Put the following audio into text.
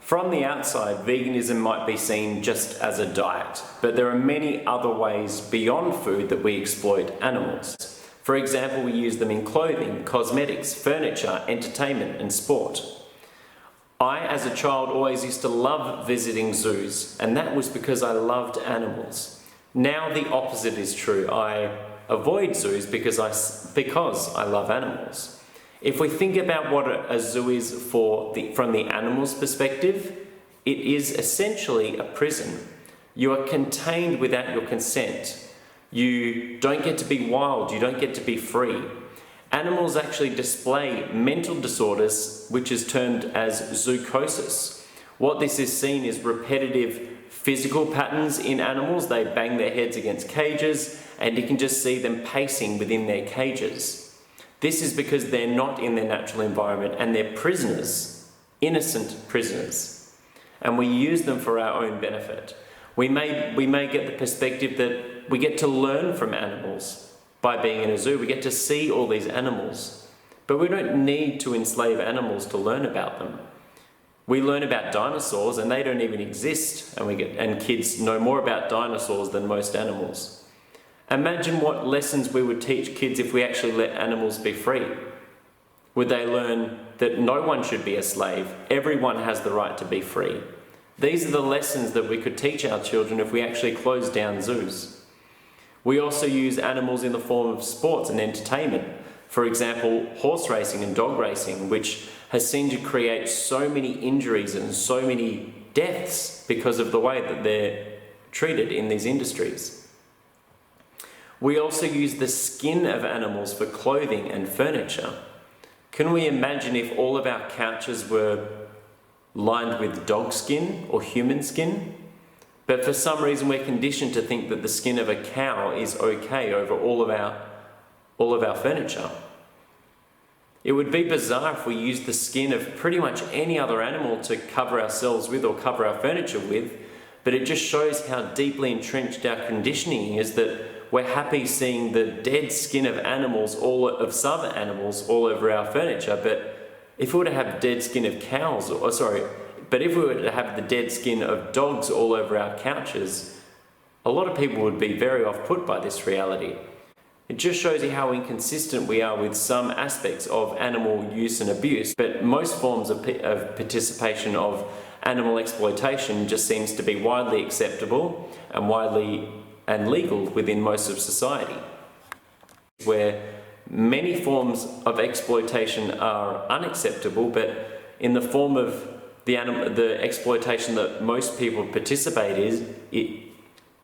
From the outside, veganism might be seen just as a diet, but there are many other ways beyond food that we exploit animals. For example, we use them in clothing, cosmetics, furniture, entertainment, and sport. I, as a child, always used to love visiting zoos, and that was because I loved animals. Now the opposite is true. I avoid zoos because I love animals. If we think about what a zoo is from the animal's perspective, it is essentially a prison. You are contained without your consent. You don't get to be wild, you don't get to be free. Animals actually display mental disorders, which is termed as zookosis. What this is seen is repetitive physical patterns in animals. They bang their heads against cages, and you can just see them pacing within their cages. This is because they're not in their natural environment and they're prisoners, innocent prisoners. And we use them for our own benefit. We may get the perspective that we get to learn from animals by being in a zoo. We get to see all these animals, but we don't need to enslave animals to learn about them. We learn about dinosaurs and they don't even exist, and kids know more about dinosaurs than most animals. Imagine what lessons we would teach kids if we actually let animals be free. Would they learn that no one should be a slave? Everyone has the right to be free. These are the lessons that we could teach our children if we actually closed down zoos. We also use animals in the form of sports and entertainment. For example, horse racing and dog racing, which has seen to create so many injuries and so many deaths because of the way that they're treated in these industries. We also use the skin of animals for clothing and furniture. Can we imagine if all of our couches were lined with dog skin or human skin? But for some reason we're conditioned to think that the skin of a cow is okay over all of our furniture. It would be bizarre if we used the skin of pretty much any other animal to cover ourselves with or cover our furniture with, but it just shows how deeply entrenched our conditioning is that we're happy seeing the dead skin of some animals all over our furniture. But if we were to have dead skin of if we were to have the dead skin of dogs all over our couches, a lot of people would be very off-put by this reality. It just shows you how inconsistent we are with some aspects of animal use and abuse, but most forms of participation of animal exploitation just seems to be widely acceptable and legal within most of society, where many forms of exploitation are unacceptable, but in the form of the exploitation that most people participate in,